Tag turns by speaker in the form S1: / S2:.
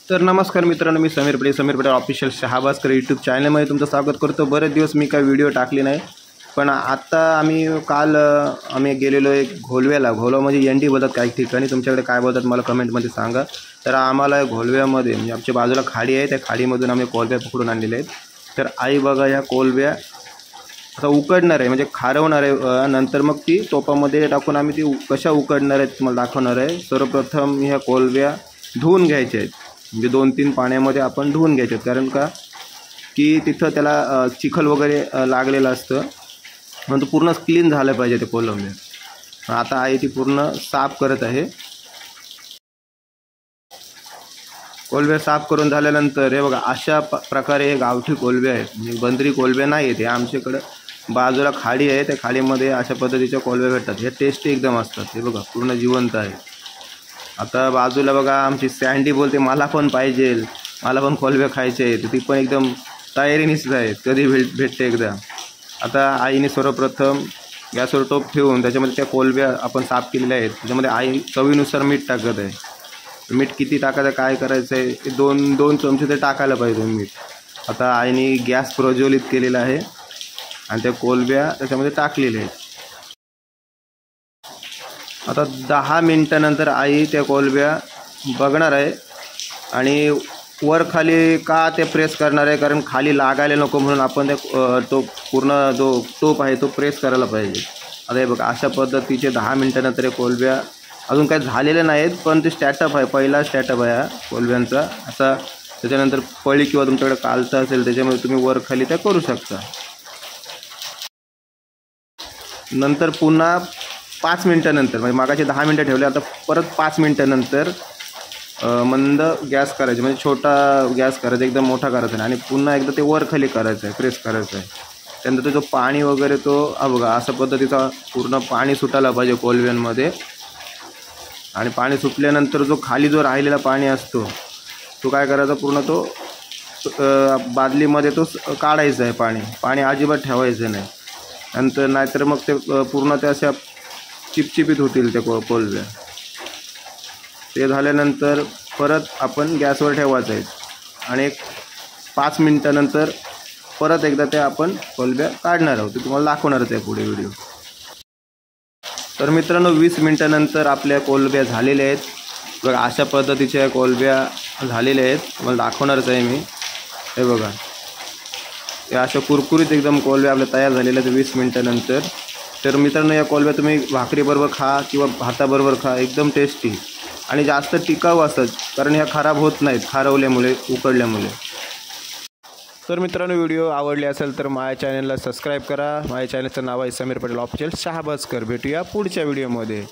S1: तर नमस्कार मित्रांनो, मी समीर पटेल ऑफिशियल शहाबाजकर यूट्यूब चॅनलमध्ये तुमचं स्वागत करतो। बरेच दिवस मी काही व्हिडिओ टाकले नाही, पण आता काल आम्ही गेलेलो एक घोलव्याला। घोलवा म्हणजे एंडी बोलतात काही ठिकाणी, तुमच्याकडे काय बोलतात मला कमेंटमध्ये सांगा। तर आम्हाला घोलव्यामध्ये म्हणजे आमच्या बाजूला खाडी आहे, त्या खाडीमधून आम्ही कोलब्या पकडून आणलेले आहेत। तर आई बघा या कोलब्या आता उकडणार आहे, म्हणजे खारवणार आहे, नंतर मग ती टोपामध्ये टाकून आम्ही ती कशा उकडणार आहेत तुम्हाला दाखवणार आहे। सर्वप्रथम ह्या कोलब्या धुवून घ्यायच्या आहेत, म्हणजे 2-3 पाण्यामध्ये आपण धुवून घ्यायचे, कारण का की तिथं त्याला चिखल वगैरे लागलेलं असतं, म्हणून तो पूर्ण क्लीन झालं पाहिजे ते कोलंबी। आता आई ती पूर्ण साफ करत आहे। कोलब्या साफ करून झाल्यानंतर हे बघा अशा प्रकारे हे गावठी कोलब्या आहेत, म्हणजे बंदरी कोलब्या नाही आहेत। हे आमच्याकडं बाजूला खाडी आहे, त्या खाडीमध्ये अशा पद्धतीच्या कोलब्या भेटतात। हे टेस्टी एकदम असतात, हे बघा पूर्ण जिवंत आहे। आता बाजूला बघा आमची सँडी बोलते मला पण पाहिजे, मला पण कोलब्या खायचे आहेत। ती पण एकदम तयारीनेच आहे, कधी भेटते एकदा। आता आईने सर्वप्रथम गॅसवर टोप ठेवून त्याच्यामध्ये त्या कोलब्या आपण साफ केलेल्या आहेत, त्याच्यामध्ये आई चवीनुसार मीठ टाकत आहे। मीठ किती टाकायचं काय करायचं आहे, 2 चमचे ते टाकायला पाहिजे मीठ। आता आईने गॅस प्रज्वलित केलेला आहे आणि त्या कोलब्या त्याच्यामध्ये टाकलेल्या आहेत। आता 10 मिनिटानंतर आई त्या कोलब्या बघणार आहे आणि वर खाली का ते प्रेस करणार आहे, कारण खाली लागायला नको म्हणून आपण तो पूर्ण जो टोप आहे तो प्रेस करायला पाहिजे। आता हे बघा अशा पद्धतीचे 10 मिनिटानंतर हे कोलब्या अजून काही झालेले नाहीत, पण ते स्टॅटअप आहे, पहिला स्टॅटअप आहे हा कोलब्यांचा। असा त्याच्यानंतर पळी किंवा तुमच्याकडे कालचा असेल त्याच्यामध्ये तुम्ही वर खाली त्या करू शकता। नंतर पुन्हा 5 मिनिटानंतर, म्हणजे मागाचे 10 मिनिटं ठेवले, आता परत 5 मिनिटानंतर मंद गॅस करायचे, म्हणजे छोटा गॅस करायचा, एकदम मोठा करायचा नाही, आणि पुन्हा एकदा ते वर खाली करायचं आहे, प्रेस करायचं आहे। त्यानंतर जो पाणी वगैरे तो बघा अशा पद्धतीचा पूर्ण पाणी सुटायला पाहिजे कोलब्यांमध्ये। आणि पाणी सुटल्यानंतर जो खाली जो राहिलेला पाणी असतो तो काय करायचा, पूर्ण तो बादलीमध्ये तो काढायचा आहे। पाणी अजिबात ठेवायचं नाही, नंतर नाहीतर मग ते पूर्ण त्या अशा चिपचिपीत होतील त्या कोलब्या। ते झाल्यानंतर परत आपण गॅसवर ठेवायचं आहे आणि 5 मिनिटानंतर परत एकदा त्या आपण कोलब्या काढणार आहोत, ते तुम्हाला दाखवणारच आहे पुढे व्हिडिओ। तर मित्रांनो 20 मिनिटानंतर आपल्या कोलब्या झालेल्या आहेत, बघा अशा पद्धतीच्या कोलब्या झालेल्या आहेत, तुम्हाला दाखवणारच आहे मी। हे बघा या अशा कुरकुरीत एकदम कोलब्या आपल्या तयार झालेल्या आहेत 20 मिनिटानंतर। तर मित्रांनो या कोलब्या तुम्ही भाकरीबरोबर खा किंवा भाताबरोबर खा, एकदम टेस्टी आणि जास्त टिकाऊ असतात, कारण ह्या खराब होत नाहीत खारवल्यामुळे, उकडल्यामुळे। तर मित्रांनो व्हिडिओ आवडले असेल तर माझ्या चॅनलला सबस्क्राईब करा। माझ्या चॅनलचं नाव आहे समीर पटेल ऑफिशियल शहाबाजकर। भेटूया पुढच्या व्हिडिओमध्ये।